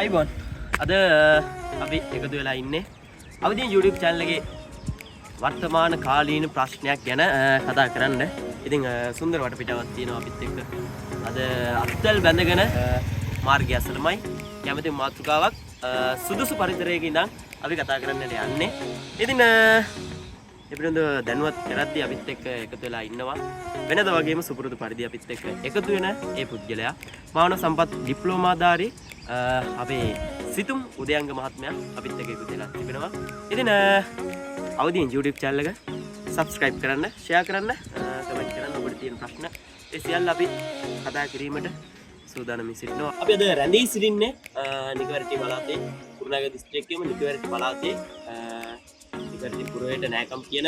අයිබෝන් අද අපි එකතු වෙලා ඉන්නේ අවදීන් YouTube channel එකේ වර්තමාන කාලීන ප්‍රශ්නයක් ගැන කතා කරන්න. ඉතින් සුන්දර වටපිටාවක් තියෙනවා අපිත් එක්ක. අද අත්වල බැඳගෙන මාර්ගය අසලමයි කැමති මාතෘකාවක් සුදුසු පරිසරයක ඉඳන් අපි කතා කරන්නට යන්නේ. ඉතින් එපිටුඳ දැනුවත් කරද්දී අපිත් එක්ක එකතු වෙලා ඉන්නවා. වෙනද වගේම සුපුරුදු පරිදි අපිත් එක්ක එකතු වෙන ඒ පුද්ගලයා මානව සම්පත් ඩිප්ලෝමාධාරී අපේ සිතුම් උදයංග මහත්මයා අපිත් එක්ක එකතු වෙලා තිබෙනවා. ඉතින් අවදීන් YouTube channel එක subscribe කරන්න, share කරන්න, comment කරන්න. ඔබට තියෙන ප්‍රශ්න ඒ සියල්ල අපි කතා කිරීමට සූදානම් සිටිනවා. අපි අද රැඳී සිටින්නේ නිකවරටි පළාතේ කුරුණෑගල දිස්ත්‍රික්කයේම නිකවරටි පළාතේ නිකවරටි පුරවැයට නෑකම් කියන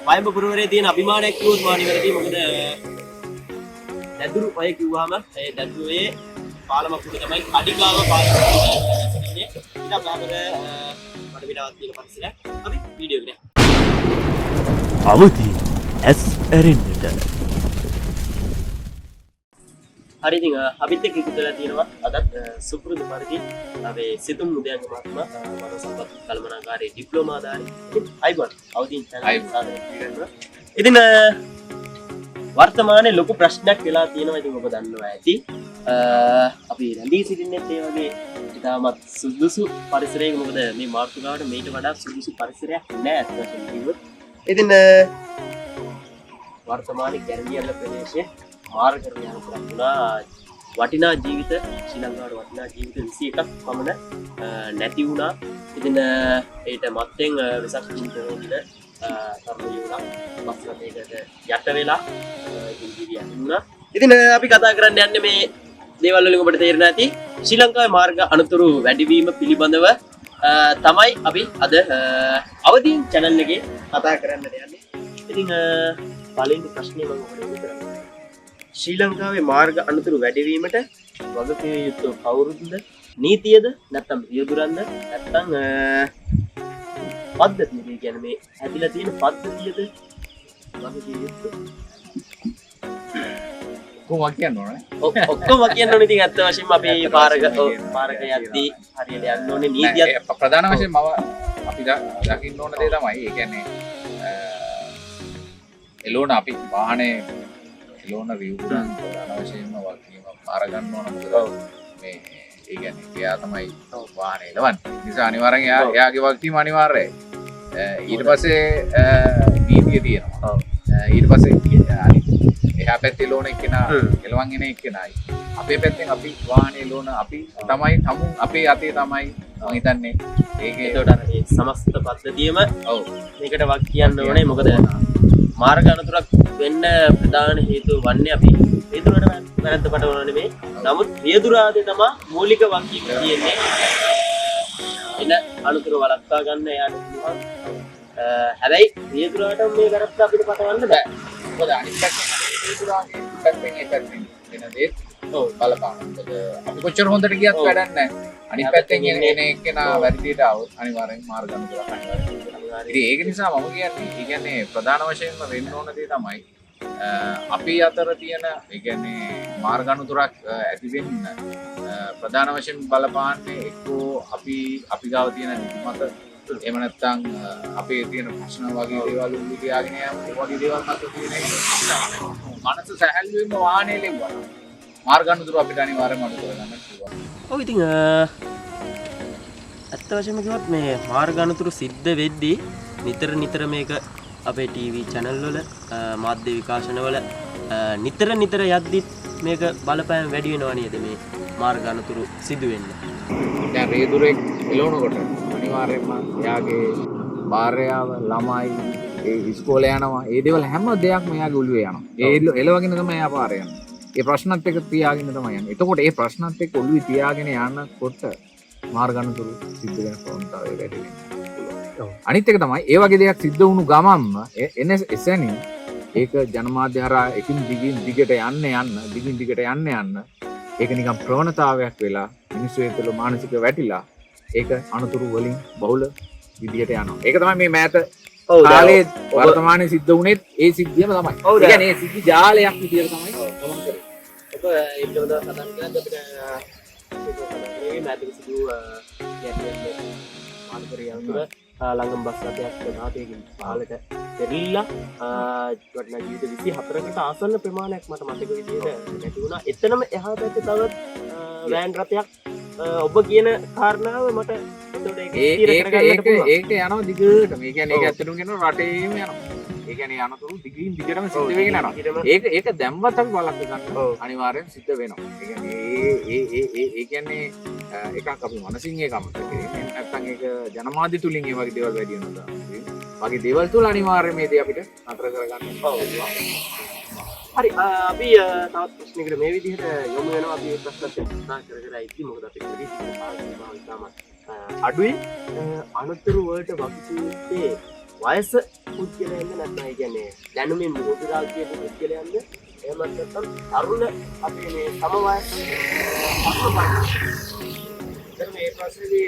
වයඹ පුරවරේ තියෙන අභිමානයක් කිව්වොත් මා නිවැරදි. මොකද දැදුරු පය කිව්වම ඒ දැදුරුවේ පාලමකුට තමයි කඩිකාව පාලම ඉන්නේ. ඊට අපරාධ මඩ පිටාවක් තියෙන පරිසරයක් අපි වීඩියෝ එකේ අවදී ඇස් ඇරෙන්නට. හරි ඉතින් අපිත් එක්ක එකතු වෙලා තියෙනවා අදත් සුපුරුදු පරිදි අපේ සිතුම් උදයන්ග මහත්මයා මානව සම්පත් කළමනාකාරී ඩිප්ලෝමාධාරී. ඉතින් අයිබෝන් අවදීන් channel ඉතින් වර්තමානයේ ලොකු ප්‍රශ්නයක් වෙලා තියෙනවා. ඉතින් ඔබ දන්නවා ඇති අපි රැඳී සිටින්නේ ඒ වගේ ඉතාමත් සුදුසු පරිසරයක. මොකද මේ මාතෘකාවට මේට වඩා සුදුසු පරිසරයක් නැහැ අත් වශයෙන් කිව්වොත්. ඉතින් වර්තමානයේ ගැරණියල්ල ප්‍රදේශයේ මාර්ග කරගෙන යනකොට වටිනා ජීවිත ශ්‍රී ලංකාවේ වටිනා ජීවිත 21ක් පමණ නැති වුණා. ඉතින් ඒට මත්තෙන් වෙසක් දිනවල තරුණ යුණා බස් රථයකට යට වෙලා ජීවිතය වුණා. ඉතින් අපි කතා කරන්න යන්නේ මේ දේවල් වලින් ඔබට තේරෙන්න ඇති ශ්‍රී ලංකාවේ මාර්ග අනතුරු වැඩිවීම පිළිබඳව තමයි අපි අද අවදීන් channel එකේ කතා කරන්න යන්නේ. ඉතින් පළවෙනි ප්‍රශ්නේ මම ඔබට විතරක් ශ්‍රී ලංකාවේ මාර්ග අනතුරු වැඩිවීමට වගකිව යුතු කවුරුද? නීතියද නැත්නම් රියදුරන්ද නැත්නම් පද්ධතියද? කියන්නේ මේ හැදිලා තියෙන පද්ධතියද වගකිව යුතු කොහොමද කියන්නෝනේ? ඔක්කොම කියන්න ඕනේ. ඉතින් ඇත්ත වශයෙන්ම අපි පාරක යද්දී හරියට යන්න ඕනේ නීතියත් ප්‍රධාන වශයෙන් අපි දකින්න ඕන දේ තමයි ඒ කියන්නේ එළෝන අපි වාහනේ එළෝන රියදුරන් ප්‍රධාන වශයෙන්ම වගකීම පාර ගන්න ඕන. මොකද මේ ඒ කියන්නේ එයා තමයි වාහනේ එලවන්නේ. ඒ නිසා අනිවාර්යෙන් එයාගේ වගකීම අනිවාර්යයි. ඊට පස්සේ නීතිය තියෙනවා. ඊට පස්සේ එහා පැත්තේ ලෝන එක්කෙනා එලවන් එන එක්කෙනායි අපේ පැත්තෙන් අපි වාහනේ ලෝන අපි තමයි අපේ අතේ තමයි මම හිතන්නේ ඒකේ. ඒකට අර මේ සමස්ත පද්ධතියම මේකට වක් කියන්න ඕනේ. මොකද මාර්ග අනතුරක් වෙන්න ප්‍රධාන හේතුව වන්නේ අපි රියදුරට වැරද්ද පටවන නෙමෙයි. නමුත් රියදුරාදී තමයි මූලික වගකීම තියෙන්නේ. එන අනතුර වළක්වා ගන්න එයාට පුළුවන්. හැබැයි රියදුරාට මේ වැරද්ද අපිට පටවන්න බෑ. මොකද අනිත් පැත්තෙන් රියදුරාගේ පැත්තෙන් ඒ පැත්තෙන් වෙන දේ බලපාන. මොකද අපි කොච්චර හොඳට ගියත් වැඩක් නැහැ. අනිත් පැත්තෙන් එන එක්කෙනා වැරදියට આવොත් අනිවාර්යෙන් මාර්ග අනතුරක් අනිවාර්යෙන්. ඉතින් ඒක නිසා මම කියන්නේ ප්‍රධාන වශයෙන්ම වෙන්න ඕන දේ තමයි අපි අතර තියෙන ඒ කියන්නේ මාර්ග අනතුරක් ඇති වෙන්න ප්‍රධාන වශයෙන් බලපාන්නේ එක්කෝ අපි ගාව තියෙන නිතිමත, එහෙම නැත්නම් අපේ තියෙන ප්‍රශ්න වගේ දේවල් උඩ තියාගෙන යන වගේ දේවල් මත තියෙන මනස සැහැල්ලුවෙන්ම වාහනේ ලෙව්වා. මාර්ග අනතුර අපිට අනිවාර්යයෙන්ම අඩු කරගන්න පුළුවන්. ඔව් ඉතින් ඇත්ත වශයෙන්ම කිව්වොත් මේ මාර්ග අනතුරු සිද්ධ වෙද්දී නිතර මේක අපේ ටීවී channel වල මාධ්‍ය විකාශන වල නිතර යද්දි මේක බලපෑම වැඩි වෙනවා නේද මේ මාර්ග අනතුරු සිදු වෙන්න. දැන් රියදුරෙක් එළවනකොට අනිවාර්යයෙන්ම එයාගේ භාර්යාව, ළමයි, ඒ ඉස්කෝලේ යනවා. ඒ දේවල් හැම දෙයක්ම එයාගේ ඔළුවේ යනවා. ඒ එළවගෙන තමයි එයා පාරේ යන්නේ. ඒ ප්‍රශ්නත් එක්ක තියාගෙන තමයි යන්නේ. එතකොට ඒ ප්‍රශ්නත් එක්ක ඔළුවේ තියාගෙන යනකොට මාර්ග අනතුරු සිද්ධ වෙන ප්‍රවණතාවය වැඩි වෙනවා. අනිත් එක තමයි ඒ වගේ දෙයක් සිද්ධ වුණු ගමන්ම එසැනින් ඒක ජනමාධ්‍ය හරහා එකින් දිගට යන්න ඒක නිකන් ප්‍රවණතාවයක් වෙලා මිනිස්සු තුළ මානසික වැටිලා ඒක අනතුරු වලින් බහුල විදියට යනවා. ඒක තමයි මේ මෑත කාලේ වර්තමානයේ සිද්ධ වුණෙත් ඒ සිද්ධියම තමයි. ඒ කියන්නේ ඒ සිද්ධි ජාලයක් විදියට තමයි ගමන් කරන්නේ. ඔබ ඒ පිළිබඳව කතා කරද්දී අපිට මේ මැදින් සිදු යන්නේ මාර්ගය යනවා ළඟම බස් රථයක් නාටයකින් පාලට පෙරලිලා වටනා ජීවිත 24කට ආසන්න ප්‍රමාණයක් මට මතක විදිහට නැති වුණා. එතනම එහා පැත්තේ තවත් වෑන් රථයක් ඔබ කියන කාරණාව මට එතකොට ඒක යනවා දිගට. මේ කියන්නේ ඒක ඇත්තටම කියනවා රටේම යනවා. ඒ කියන්නේ යනතුරු දිගින් දිගටම සිද්ධ වෙගෙන යනවා. ඒක දැම්මත් අපි බලක් ගන්න අනිවාර්යෙන් සිද්ධ වෙනවා. ඒ කියන්නේ එකක් අපි මනසින් ඒක අමතක කරන්නේ. නැත්නම් ඒක ජනමාධ්‍ය තුලින් ඒ වගේ දේවල් වැඩි වෙනවා. වගේ දේවල් තුල අනිවාර්යයෙන් මේ දේ අපිට නතර කරගන්න ඕනේ. හරි අපි තවත් ප්‍රශ්නයකට මේ විදිහට යොමු වෙනවා. අපි මේ ප්‍රශ්නත් කතා කර ඉති මොකද අපි අඩුයි අනුත්තර වලට වගකීමේ වයස පුද්ගලයන්ද නැත්නම් ඒ කියන්නේ දැනුමින් මොහොත රාජ්‍යයේ පුද්ගලයන්ද එහෙම නැත්නම් තරුණ අපේ මේ සම වයස දැන් මේ ප්‍රශ්නේදී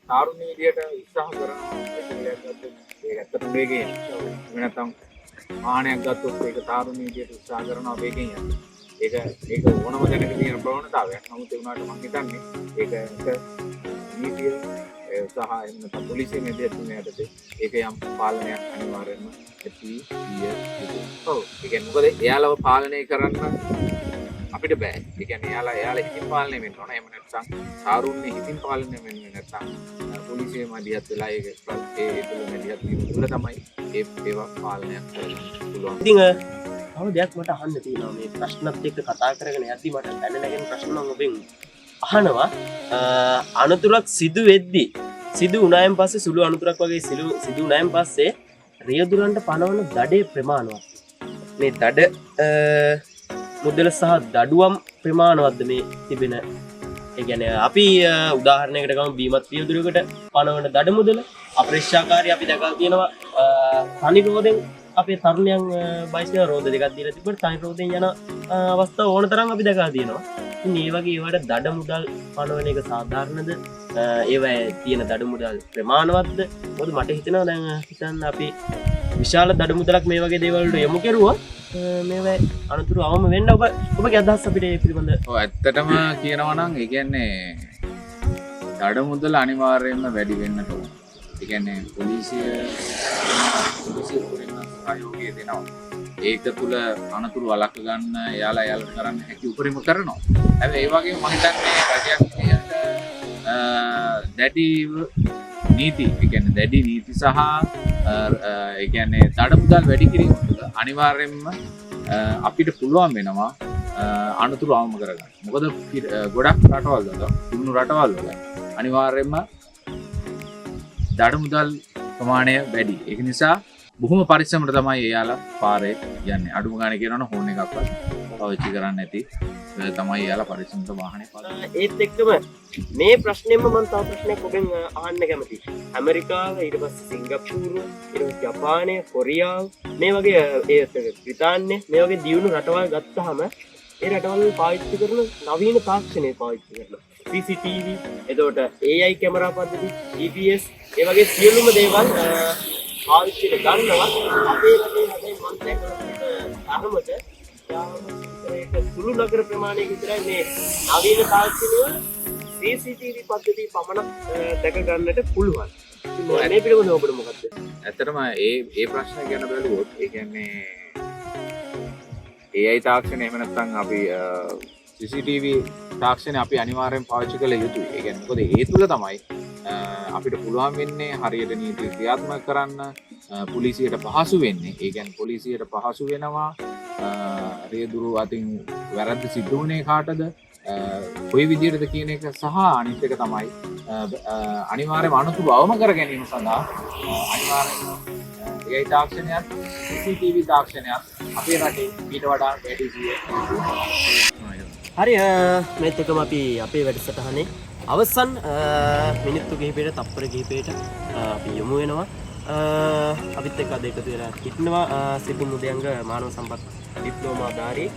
තරුණ විදියට උත්සාහ කරනවා ඒක ඇත්තටම වේගයෙන් නැත්නම් ආහනයක් ගත්තොත් ඒක තරුණ විදියට උත්සාහ කරනවා වේගයෙන් යනවා. ඒක ඕනම දැනක තියෙන ප්‍රවණතාවයක්. නමුත් ඒ වුණාට මම හිතන්නේ ඒක නීතිය සහ එහෙම නැත්නම් පොලිසිය මෙදෙතුනේ යටතේ ඒක යම් පාලනයක් අනිවාර්යයෙන්ම ඇති විය. ඔව්. ඒ කියන්නේ මොකද එයාලව පාලනය කරන්න අපිට බෑ. ඒ කියන්නේ එයාලා හිතින් පාලනය වෙන්න ඕන. එහෙම නැත්නම් සාරුන්නේ හිතින් පාලනය වෙන්නේ නැත්නම් පොලිසිය මැදිහත් වෙලා ඒ තුල මැදිහත් වීම තුල තමයි ඒවා පාලනයක් කරන්න පුළුවන්. ඉතින් තව දෙයක් මට අහන්න තියෙනවා මේ ප්‍රශ්නත් එක්ක කතා කරගෙන යද්දි මට දැන නැගෙන ප්‍රශ්න මම ඔබෙන් අහනවා. අනතුරක් සිදු වෙද්දි සිදු වුණායින් පස්සේ සුළු අනතුරක් වගේ සිදු වුණායින් පස්සේ රියදුරන්ට පනවන දඩේ ප්‍රමාණවත් මේ දඩ මුදල සහ දඩුවම් ප්‍රමාණවත්ද මේ තිබෙන ඒ කියන්නේ අපි උදාහරණයකට ගමු බීමත් රියදුරකට පනවන දඩ මුදල අප්‍රේක්ෂාකාරී අපි දැකලා තියෙනවා තනි රෝදෙන් අපේ තරුණයන් බයිසිකල් රෝද දෙකක් දීලා තිබ්බට තනි රෝදෙන් යන අවස්ථා ඕන තරම් අපි දැකලා තියෙනවා. ඉතින් මේ වගේ ඒවට දඩ මුදල් පනවන එක සාධාරණද? ඒවැ තියෙන දඩ මුදල් ප්‍රමාණවත්ද? මොකද මට හිතෙනවා දැන් හිතන්න අපි විශාල දඩ මුදලක් මේ වගේ දේවල් වලට යොමු කරුවා මේවැ අනතුරු අවම වෙන්න ඔබගේ අදහස් අපිට ඒ පිළිබඳ. ඔව් ඇත්තටම කියනවා නම් ඒ කියන්නේ දඩ මුදල අනිවාර්යයෙන්ම වැඩි වෙන්නට ඕන. ඒ කියන්නේ පොලිසිය සහයෝගය දෙනවා. ඒක තුල අනතුරු වළක්ව ගන්න යාලට කරන්න හැකි උපරිම කරනවා. හැබැයි ඒ වගේම මම හිතන්නේ රජයක් දැඩි නීති, ඒ කියන්නේ දැඩි නීති සහ ඒ කියන්නේ දඩ මුදල් වැඩි කිරීම තුළ අනිවාර්යයෙන්ම අපිට පුළුවන් වෙනවා අනතුරු අවම කරගන්න. මොකද ගොඩක් රටවල් වල, දුන්නු රටවල් වල අනිවාර්යයෙන්ම දඩ මුදල් ප්‍රමාණය වැඩි. ඒක නිසා බොහොම පරිස්සමට තමයි එයාලා පාරේ යන්නේ. අඩුම ගානේ කියනවනම් හෝන් එකක්වත් පාවිච්චි කරන්නේ නැති තමයි එයාලා පරිස්සමට වාහනේ පාවිච්චි. ඒත් එක්කම මේ ප්‍රශ්නයෙන්ම මම තව ප්‍රශ්නයක් ඔබෙන් අහන්න කැමතියි. ඇමරිකාව, ඊට පස්සේ සිංගප්පූරුව, ඊට පස්සේ ජපානය, කොරියාව මේ වගේ බ්‍රිතාන්‍ය මේ වගේ දියුණු රටවල් ගත්තාම ඒ රටවල් පාවිච්චි කරන නවීන තාක්ෂණය පාවිච්චි කරනවා. CCTV, එතකොට AI කැමරා පද්ධති, GPS ඒ වගේ සියලුම දේවල් පාවිච්චිට ගන්නවා. අපේ රටේ හැබැයි මම දැකලා අහමද ඒක සුළු නගර ප්‍රමාණයක විතරයි මේ නවීන තාක්ෂණය CCTV පද්ධතිය පමණක් දැක ගන්නට පුළුවන්. මේ පිළිබඳව ඔබට මොකක්ද? ඇත්තටම ඒ ප්‍රශ්න ගැන බැලුවොත් ඒ කියන්නේ AI තාක්ෂණය එහෙම නැත්නම් අපි CCTV තාක්ෂණය අපි අනිවාර්යෙන් පාවිච්චි කළ යුතුයි. ඒ කියන්නේ මොකද ඒ තුල තමයි අපිට පුළුවන් වෙන්නේ හරියට නීති ක්‍රියාත්මක කරන්න, පොලිසියට පහසු වෙන්නේ. ඒ කියන්නේ පොලිසියට පහසු වෙනවා රියදුරු අතින් වැරද්ද සිද්ධ වුණේ කාටද, කොයි විදිහටද කියන එක සහ අනිත් එක තමයි අනිවාර්යයෙන්ම අනුතුරු අවම කර ගැනීම සඳහා අනිවාර්යයෙන්ම AI තාක්ෂණයත් CCTV තාක්ෂණයත් අපේ රටේ ඊට වඩා වැඩි හරි මේත් එකම අපි අපේ වැඩසටහනේ අවසන් මිනිත්තු කිහිපයකට තප්පර කිහිපයකට අපි යොමු වෙනවා. අපිත් එක්ක අද එකතු වෙලා හිටනවා සිපු මුදයන්ග මානව සම්පත් ඩිප්ලෝමාධාරී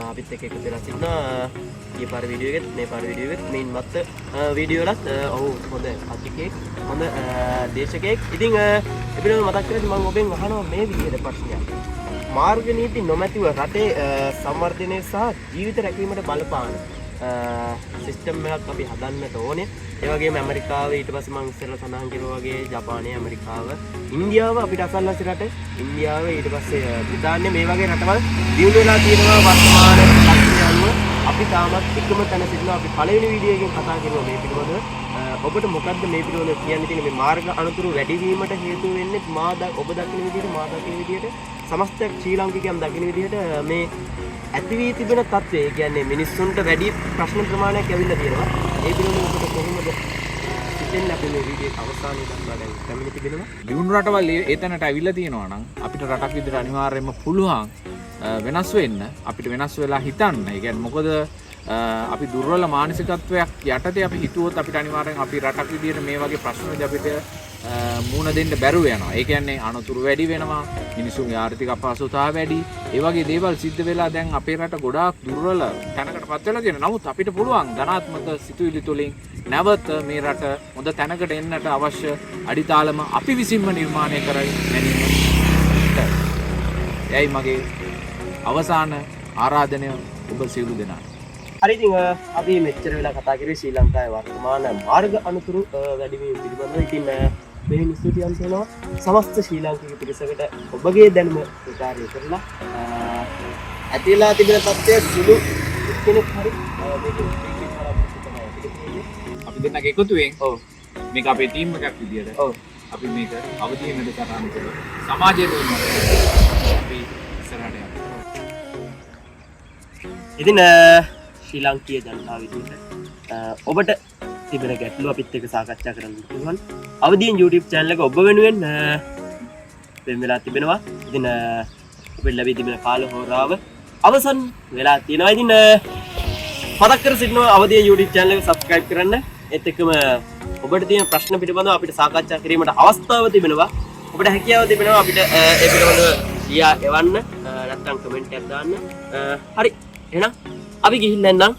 අපිත් එක්ක එකතු වෙලා සිටිනවා. ඊ පාර වීඩියෝ එකෙත් මේ පාර වීඩියෝ එකෙත් මේන් මත් වීඩියෝ වලත් ඔව් හොඳ අධිකෙක් හොඳ දේශකයෙක්. ඉතින් එපිට මතක් කරලා මම ඔබෙන් අහනවා මේ විදිහට ප්‍රශ්නයක්. මාර්ග නීති නොමැතිව රටේ සංවර්ධනය සහ ජීවිත රැකීමට බලපාන සිස්ටම් එකක් අපි හදන්නට ඕනේ. ඒ වගේම ඇමරිකාව ඊට පස්සේ මම ඉස්සෙල්ලා සඳහන් කරුවා වගේ ජපානය, ඇමරිකාව, ඉන්දියාව අපිට අසල්ලාසි රට, ඉන්දියාව ඊට පස්සේ බ්‍රිතාන්‍ය මේ වගේ රටවල් දියුණු වෙලා තියෙනවා වර්තමාන තත්ත්වය අනුව. අපි තාමත් එකම තැන සිටිනවා. අපි පළවෙනි වීඩියෝ එකෙන් කතා කරනවා මේ පිළිබඳව. ඔබට මොකද්ද මේ පිළිබඳව කියන්න තියෙන මේ මාර්ග අනතුරු වැඩි වීමට හේතු වෙන්නේ ඔබ දකින විදිහට මා දකින විදිහට සමස්ත ශ්‍රී ලාංකිකයන් දකින විදිහට මේ ඇති වී තිබෙන තත්ත්වය. ඒ කියන්නේ මිනිස්සුන්ට වැඩි ප්‍රශ්න ප්‍රමාණයක් ඇවිල්ලා තියෙනවා. ඒ පිළිබඳව ඔබට කොහොමද හිතෙන්නේ අපි මේ වීඩියෝ අවසානයේ දක්වා දැන් පැමිණ තිබෙනවා. දියුණු රටවල් ඒ තැනට ඇවිල්ලා තියෙනවා නම් අපිට රටක් විදිහට අනිවාර්යයෙන්ම පුළුවන් වෙනස් වෙන්න. අපිට වෙනස් වෙලා හිතන්න. ඒ කියන්නේ මොකද අපි දුර්වල මානසිකත්වයක් යටතේ අපි හිතුවොත් අපිට අනිවාර්යෙන් අපි රටක් විදිහට මේ වගේ ප්‍රශ්න වලදී අපිට මුහුණ දෙන්න බැරුව යනවා. ඒ කියන්නේ අනතුරු වැඩි වෙනවා, මිනිසුන්ගේ ආර්ථික අපහසුතාව වැඩි. ඒ වගේ දේවල් සිද්ධ වෙලා දැන් අපේ රට ගොඩාක් දුර්වල තැනකටපත් වෙලා තියෙනවා. නමුත් අපිට පුළුවන් ධනාත්මක සිතුවිලි තුලින් නැවත මේ රට හොඳ තැනකට එන්නට අවශ්‍ය අඩිතාලම අපි විසින්ම නිර්මාණය කර ගැනීම. එයි මගේ අවසාන ආරාධනය ඔබ සියලු දෙනාට. හරි ඉතින් අපි මෙච්චර වෙලා කතා කරේ ශ්‍රී ලංකාවේ වර්තමාන මාර්ග අනතුරු වැඩි වීම පිළිබඳව. ඉතින් මෙහෙම ස්තුතියන් කරනවා සමස්ත ශ්‍රී ලාංකික පිරිසකට ඔබගේ දැනුම ප්‍රචාරය කරලා ඇතිලා තිබෙන තත්ත්වය සුළු කෙනෙක් හරි මේක අපි දෙන්නගේ එකතුවෙන් මේක අපේ ටීම් එකක් විදියට අපි මේක අවදීනට සටහන් කරලා සමාජයේ දුන්න අපි ඉස්සරහට යමු. ඉතින් ශ්‍රී ලාංකීය ජනතාව විදිහට ඔබට තිබෙන ගැටලු අපිත් එක්ක සාකච්ඡා කරන්න පුළුවන්. අවදීන් YouTube channel එක ඔබ වෙනුවෙන් වෙන වෙලා තිබෙනවා. ඉතින් ඔබට ලැබී තිබෙන කාල හෝරාව අවසන් වෙලා තියෙනවා. ඉතින් මතක් කර සිටිනවා අවදීන් YouTube channel එක subscribe කරන්න. ඒත් එක්කම ඔබට තියෙන ප්‍රශ්න පිළිබඳව අපිට සාකච්ඡා කිරීමට අවස්ථාව තිබෙනවා. ඔබට හැකියාව තිබෙනවා අපිට ඒ පිළිබඳව ලියා එවන්න නැත්නම් කමෙන්ට් එකක් දාන්න. හරි එහෙනම් අපි ගිහින් නැන්නම්